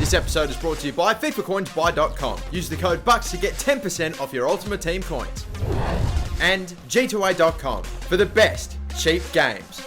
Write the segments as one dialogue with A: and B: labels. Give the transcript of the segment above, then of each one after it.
A: This episode is brought to you by FIFACoinsBuy.com. Use the code BUCKS to get 10% off your Ultimate Team coins. And G2A.com for the best cheap games.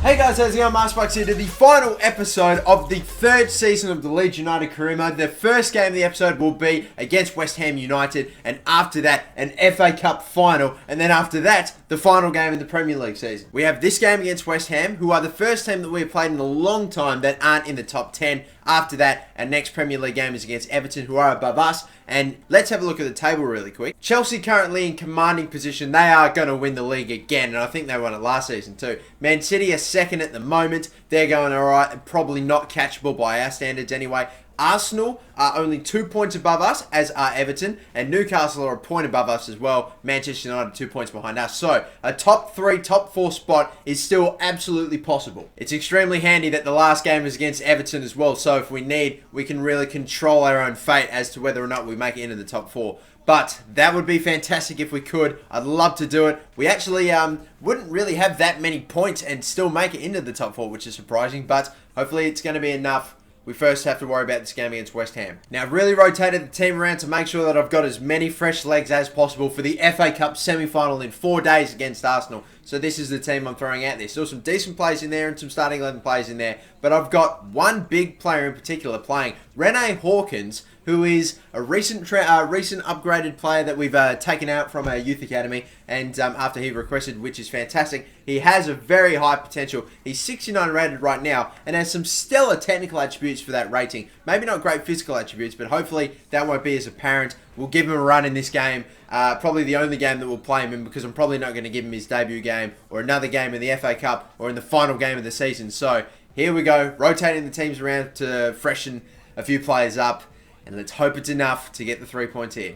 A: Hey guys, how's it going? MasterBucks here to the final episode of the third season of the Leeds United career mode. The first game of the episode will be against West Ham United, and after that, an FA Cup final, and then after that, the final game of the Premier League season. We have this game against West Ham, who are the first team that we have played in a long time that aren't in the top 10. After that, our next Premier League game is against Everton, who are above us. And let's have a look at the table really quick. Chelsea currently in commanding position. They are going to win the league again, and I think they won it last season too. Man City are second at the moment. They're going alright, and probably not catchable by our standards anyway. Arsenal are only 2 points above us, as are Everton, and Newcastle are a point above us as well. Manchester United 2 points behind us. So, a top 3, top 4 spot is still absolutely possible. It's extremely handy that the last game is against Everton as well, so if we need, we can really control our own fate as to whether or not we make it into the top 4. But that would be fantastic if we could. I'd love to do it. We actually wouldn't really have that many points and still make it into the top 4, which is surprising, but hopefully it's going to be enough. We first have to worry about this game against West Ham. Now, I've really rotated the team around to make sure that I've got as many fresh legs as possible for the FA Cup semi-final in 4 days against Arsenal. So this is the team I'm throwing out there. Still some decent players in there and some starting 11 players in there. But I've got one big player in particular playing, Rene Hawkins, who is a recent upgraded player that we've taken out from our youth academy, and after he requested, which is fantastic. He has a very high potential. He's 69 rated right now and has some stellar technical attributes for that rating. Maybe not great physical attributes, but hopefully that won't be as apparent. We'll give him a run in this game. Probably the only game that we'll play him in, because I'm probably not going to give him his debut game or another game in the FA Cup or in the final game of the season. So here we go, rotating the teams around to freshen a few players up. And let's hope it's enough to get the 3 points here.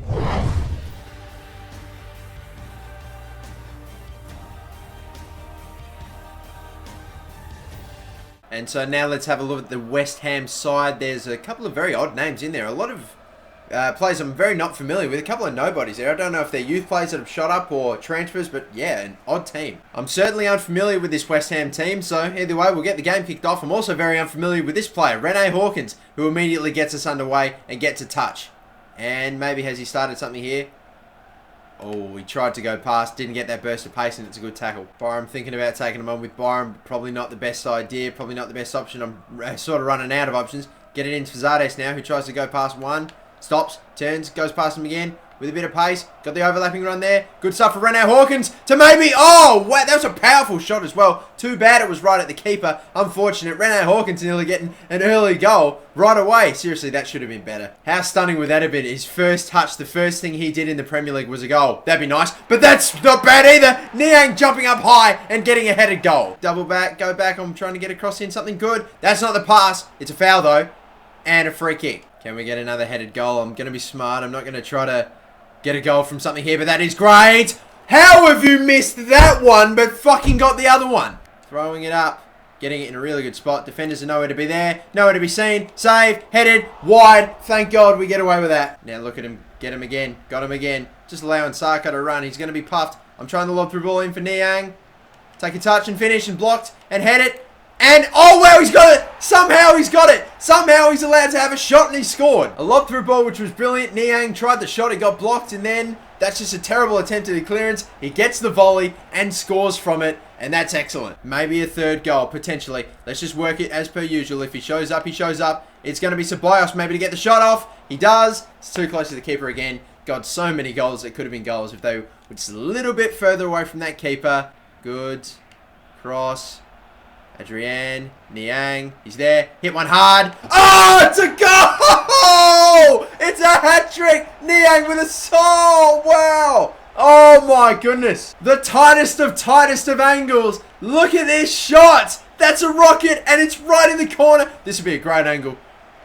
A: And so now let's have a look at the West Ham side. There's a couple of very odd names in there. A lot of players I'm very not familiar with. A couple of nobodies there. I don't know if they're youth players that have shot up or transfers, but yeah, an odd team. I'm certainly unfamiliar with this West Ham team, so either way, we'll get the game kicked off. I'm also very unfamiliar with this player, Rene Hawkins, who immediately gets us underway and gets a touch. And maybe has he started something here? Oh, he tried to go past, didn't get that burst of pace, and it's a good tackle. Byram thinking about taking him on with Byram. Probably not the best idea, probably not the best option. I'm sort of running out of options. Get it into Zades now, who tries to go past one. Stops, turns, goes past him again with a bit of pace. Got the overlapping run there. Good stuff for Rene Hawkins to maybe... Oh, wow, that was a powerful shot as well. Too bad it was right at the keeper. Unfortunate. Rene Hawkins nearly getting an early goal right away. Seriously, that should have been better. How stunning would that have been? His first touch, the first thing he did in the Premier League was a goal. That'd be nice. But that's not bad either. Niang jumping up high and getting a headed goal. Double back, go back. I'm trying to get across in something good. That's not the pass. It's a foul though. And a free kick. Can we get another headed goal? I'm going to be smart. I'm not going to try to get a goal from something here, but that is great. How have you missed that one, but fucking got the other one? Throwing it up. Getting it in a really good spot. Defenders are nowhere to be there. Nowhere to be seen. Save. Headed. Wide. Thank God we get away with that. Now look at him. Get him again. Got him again. Just allowing Saka to run. He's going to be puffed. I'm trying to lob through ball in for Niang. Take a touch and finish and blocked and head it. And, oh wow, he's got it! Somehow he's got it! Somehow he's allowed to have a shot and he scored. A lob through ball which was brilliant. Niang tried the shot, it got blocked, and then that's just a terrible attempt at a clearance. He gets the volley and scores from it, and that's excellent. Maybe a third goal, potentially. Let's just work it as per usual. If he shows up, he shows up. It's going to be Ceballos maybe to get the shot off. He does. It's too close to the keeper again. God, so many goals that could have been goals if they were just a little bit further away from that keeper. Good. Cross. Adrian, Niang, he's there, hit one hard. Oh, it's a goal! It's a hat-trick! Niang with a soul! Wow! Oh my goodness. The tightest of angles. Look at this shot! That's a rocket and it's right in the corner. This would be a great angle.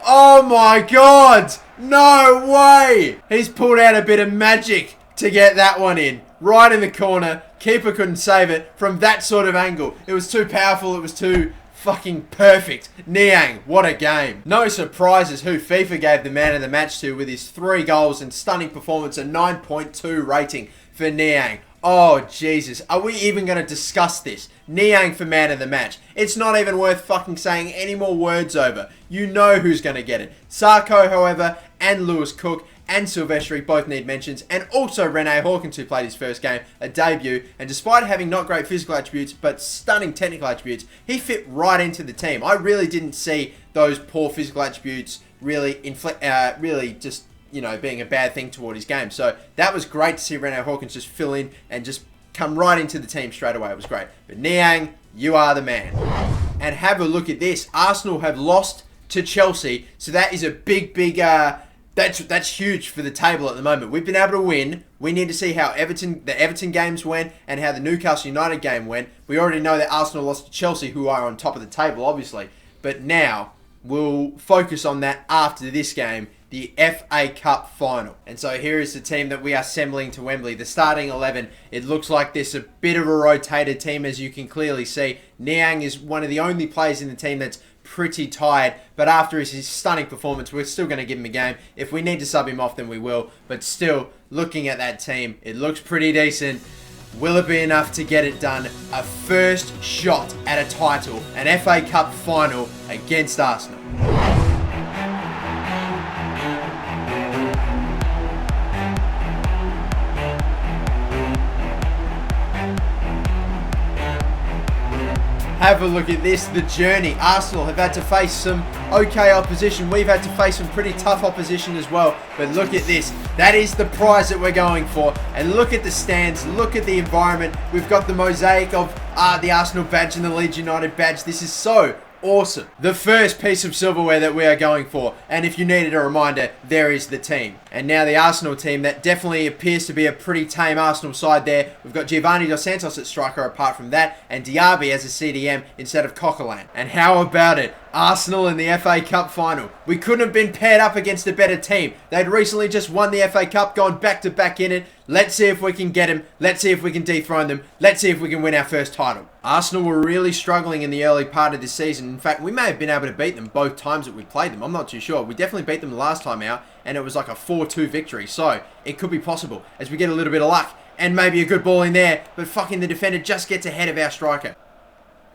A: Oh my God! No way! He's pulled out a bit of magic to get that one in. Right in the corner. Keeper couldn't save it from that sort of angle. It was too powerful. It was too fucking perfect. Niang, what a game. No surprises who FIFA gave the man of the match to with his 3 goals and stunning performance, a 9.2 rating for Niang. Oh, Jesus. Are we even going to discuss this? Niang for man of the match. It's not even worth fucking saying any more words over. You know who's going to get it. Sarko, however, and Lewis Cook and Silvestri both need mentions. And also Rene Hawkins, who played his first game, a debut. And despite having not great physical attributes, but stunning technical attributes, he fit right into the team. I really didn't see those poor physical attributes really just, you know, being a bad thing toward his game. So that was great to see Rene Hawkins just fill in and just come right into the team straight away. It was great. But Niang, you are the man. And have a look at this. Arsenal have lost to Chelsea. So that is a big, that's huge for the table at the moment. We've been able to win. We need to see how the Everton games went and how the Newcastle United game went. We already know that Arsenal lost to Chelsea, who are on top of the table, obviously. But now we'll focus on that after this game, the FA Cup final. And so here is the team that we are assembling to Wembley. The starting 11, it looks like this a bit of a rotated team, as you can clearly see. Niang is one of the only players in the team that's pretty tired, but after his stunning performance, we're still going to give him a game. If we need to sub him off, then we will. But still, looking at that team, it looks pretty decent. Will it be enough to get it done? A first shot at a title, an FA Cup final against Arsenal. Have a look at this, the journey. Arsenal have had to face some okay opposition. We've had to face some pretty tough opposition as well. But look at this. That is the prize that we're going for. And look at the stands. Look at the environment. We've got the mosaic of the Arsenal badge and the Leeds United badge. This is so awesome. The first piece of silverware that we are going for. And if you needed a reminder, there is the team. And now the Arsenal team, that definitely appears to be a pretty tame Arsenal side there. We've got Giovanni Dos Santos at striker apart from that, and Diaby as a CDM instead of Coquelin. And how about it? Arsenal in the FA Cup final. We couldn't have been paired up against a better team. They'd recently just won the FA Cup, gone back to back in it. Let's see if we can get them. Let's see if we can dethrone them. Let's see if we can win our first title. Arsenal were really struggling in the early part of this season. In fact, we may have been able to beat them both times that we played them. I'm not too sure. We definitely beat them the last time out, and it was like a 4-2 victory. So it could be possible as we get a little bit of luck and maybe a good ball in there. But fucking the defender just gets ahead of our striker.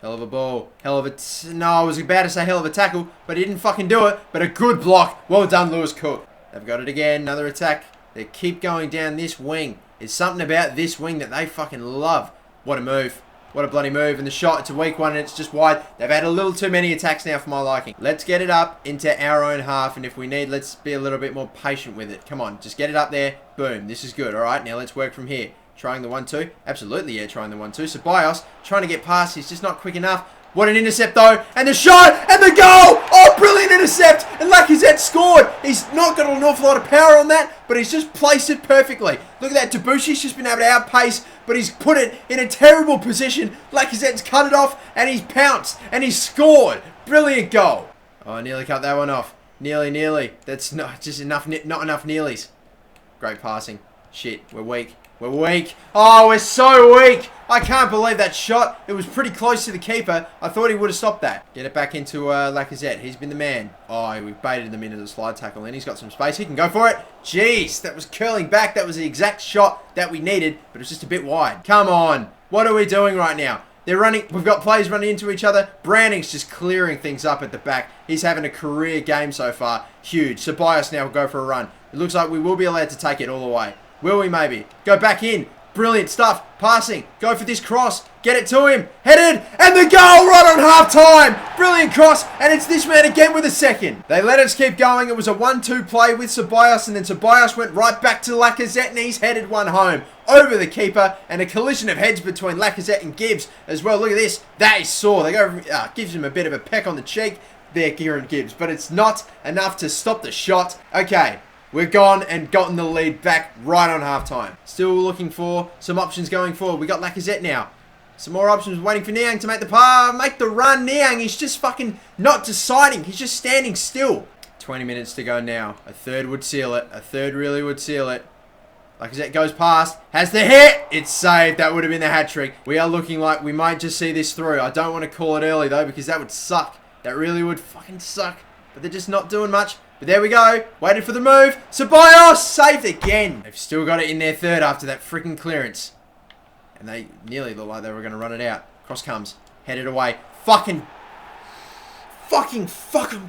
A: Hell of a ball. Hell of a... No, I was about to say hell of a tackle, but he didn't fucking do it. But a good block. Well done, Lewis Cook. They've got it again. Another attack. They keep going down this wing. There's something about this wing that they fucking love. What a move. What a bloody move. And the shot, it's a weak one and it's just wide. They've had a little too many attacks now for my liking. Let's get it up into our own half. And if we need, let's be a little bit more patient with it. Come on, just get it up there. Boom. This is good. All right, now let's work from here. Trying the 1-2. Absolutely, yeah, trying the 1-2. Ceballos trying to get past. He's just not quick enough. What an intercept, though. And the shot and the goal. Oh, brilliant intercept. And Lacazette scored. He's not got an awful lot of power on that, but he's just placed it perfectly. Look at that. Debussy's just been able to outpace, but he's put it in a terrible position. Lacazette's cut it off, and he's pounced, and he's scored. Brilliant goal. Oh, I nearly cut that one off. Nearly. That's not just enough. Not enough nearlies. Great passing. Shit, we're weak. We're weak. Oh, we're so weak. I can't believe that shot. It was pretty close to the keeper. I thought he would have stopped that. Get it back into Lacazette. He's been the man. Oh, we baited them into the slide tackle and he's got some space. He can go for it. Jeez, that was curling back. That was the exact shot that we needed, but it was just a bit wide. Come on. What are we doing right now? They're running. We've got players running into each other. Browning's just clearing things up at the back. He's having a career game so far. Huge. Ceballos now will go for a run. It looks like we will be allowed to take it all the way. Will we maybe? Go back in. Brilliant stuff. Passing. Go for this cross. Get it to him. Headed. And the goal right on half-time. Brilliant cross. And it's this man again with a second. They let us keep going. It was a 1-2 play with Ceballos. And then Ceballos went right back to Lacazette. And he's headed one home. Over the keeper. And a collision of heads between Lacazette and Gibbs as well. Look at this. That is sore. They go, gives him a bit of a peck on the cheek there, Kieran Gibbs. But it's not enough to stop the shot. Okay. We're gone and gotten the lead back right on halftime. Still looking for some options going forward. We got Lacazette now. Some more options. Waiting for Niang to make the run. Niang, he's just fucking not deciding. He's just standing still. 20 minutes to go now. A third would seal it. A third really would seal it. Lacazette goes past. Has the hit. It's saved. That would have been the hat-trick. We are looking like we might just see this through. I don't want to call it early, though, because that would suck. That really would fucking suck. But they're just not doing much. But there we go. Waited for the move. Ceballos saved again. They've still got it in their third after that freaking clearance. And they nearly looked like they were going to run it out. Cross comes. Headed away. Fucking,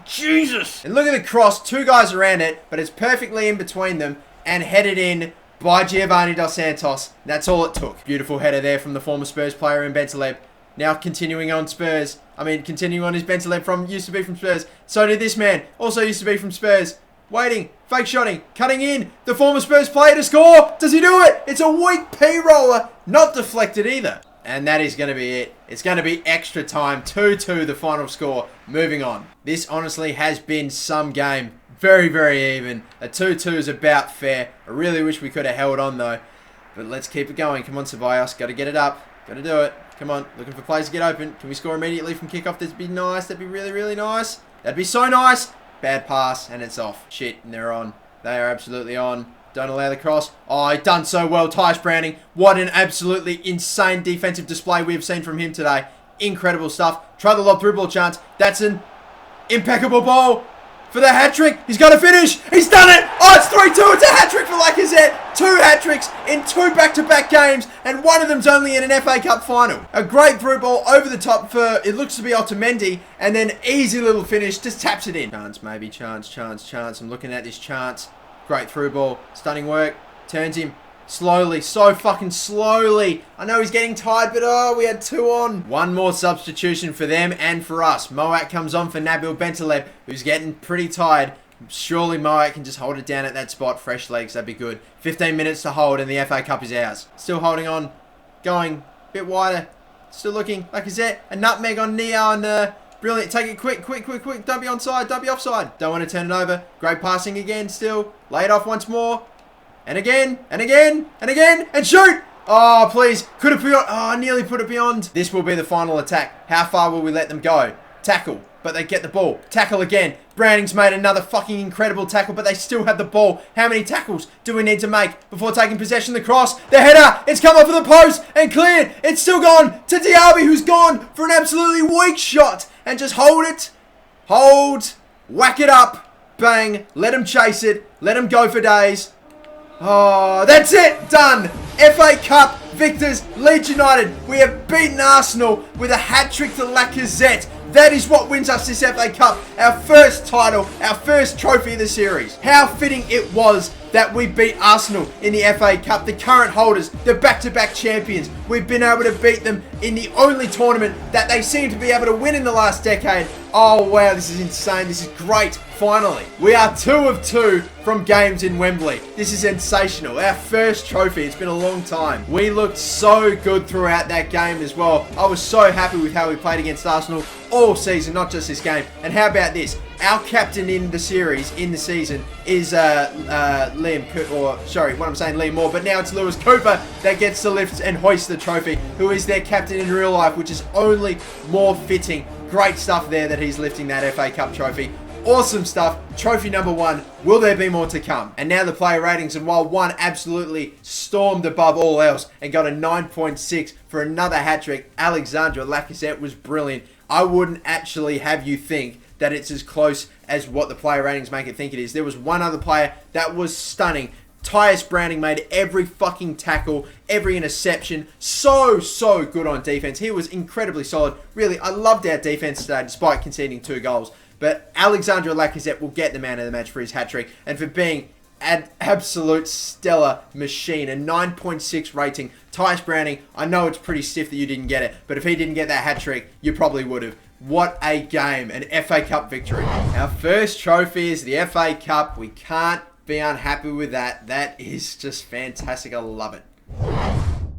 A: Jesus! And look at the cross. 2 guys around it, but it's perfectly in between them and headed in by Giovanni Dos Santos. That's all it took. Beautiful header there from the former Spurs player in Bentaleb. Now continuing on his Bentaleb used to be from Spurs. So did this man. Also used to be from Spurs. Waiting. Fake shotting. Cutting in. The former Spurs player to score. Does he do it? It's a weak P-roller. Not deflected either. And that is going to be it. It's going to be extra time. 2-2 the final score. Moving on. This honestly has been some game. Very, very even. A 2-2 is about fair. I really wish we could have held on though. But let's keep it going. Come on, Ceballos. Got to get it up. Got to do it. Come on. Looking for players to get open. Can we score immediately from kickoff? That'd be nice. That'd be really, really nice. That'd be so nice. Bad pass. And it's off. Shit. And they're on. They are absolutely on. Don't allow the cross. Oh, he done so well. Tyus Browning. What an absolutely insane defensive display we have seen from him today. Incredible stuff. Try the lob through ball chance. That's an impeccable ball for the hat-trick. He's got to finish. He's done it. Oh, it's 3-2. It's a hat-trick for Lacazette. 2 hat-tricks in 2 back-to-back games, and one of them's only in an FA Cup final. A great through ball over the top for, it looks to be Otamendi, and then easy little finish. Just taps it in. Chance, maybe. Chance. I'm looking at this chance. Great through ball. Stunning work. Turns him. Slowly. So fucking slowly. I know he's getting tired, but oh, we had 2 on. One more substitution for them and for us. Moat comes on for Nabil Bentaleb, who's getting pretty tired. Surely Moat can just hold it down at that spot. Fresh legs, that'd be good. 15 minutes to hold and the FA Cup is ours. Still holding on. Going a bit wider. Still looking. Lacazette. A nutmeg on Neo and brilliant. Take it quick. Don't be onside. Don't be offside. Don't want to turn it over. Great passing again still. Lay it off once more. And again. And shoot! Oh, please. Could it be on? Oh, nearly put it beyond. This will be the final attack. How far will we let them go? Tackle. But they get the ball. Tackle again. Browning's made another fucking incredible tackle, but they still have the ball. How many tackles do we need to make before taking possession of the cross? The header. It's come off of the post and cleared. It's still gone to Diaby, who's gone for an absolutely weak shot. And just hold it. Hold. Whack it up. Bang. Let him chase it. Let him go for days. Oh, that's it. Done. FA Cup victors, Leeds United. We have beaten Arsenal with a hat-trick to Lacazette. That is what wins us this FA Cup. Our first title, our first trophy of the series. How fitting it was that we beat Arsenal in the FA Cup, the current holders, the back-to-back champions. We've been able to beat them in the only tournament that they seem to be able to win in the last decade. Oh, wow, this is insane. This is great. Finally, we are 2 of 2 from games in Wembley. This is sensational. Our first trophy. It's been a long time. We looked so good throughout that game as well. I was so happy with how we played against Arsenal all season, not just this game. And how about this? Our captain in the series, in the season, is Liam Moore, but now it's Lewis Cooper that gets to lift and hoist the trophy, who is their captain in real life, which is only more fitting. Great stuff there that he's lifting that FA Cup trophy. Awesome stuff. Trophy number 1. Will there be more to come? And now the player ratings, and while one absolutely stormed above all else and got a 9.6 for another hat-trick, Alexandre Lacazette was brilliant. I wouldn't actually have you think that it's as close as what the player ratings make it think it is. There was one other player that was stunning. Tyus Browning made every fucking tackle, every interception. So good on defense. He was incredibly solid. Really, I loved our defense today despite conceding 2 goals. But Alexandre Lacazette will get the man of the match for his hat-trick and for being an absolute stellar machine. A 9.6 rating. Tyus Browning, I know it's pretty stiff that you didn't get it, but if he didn't get that hat-trick, you probably would have. What a game. An FA Cup victory. Our first trophy is the FA Cup. We can't be unhappy with that. That is just fantastic. I love it.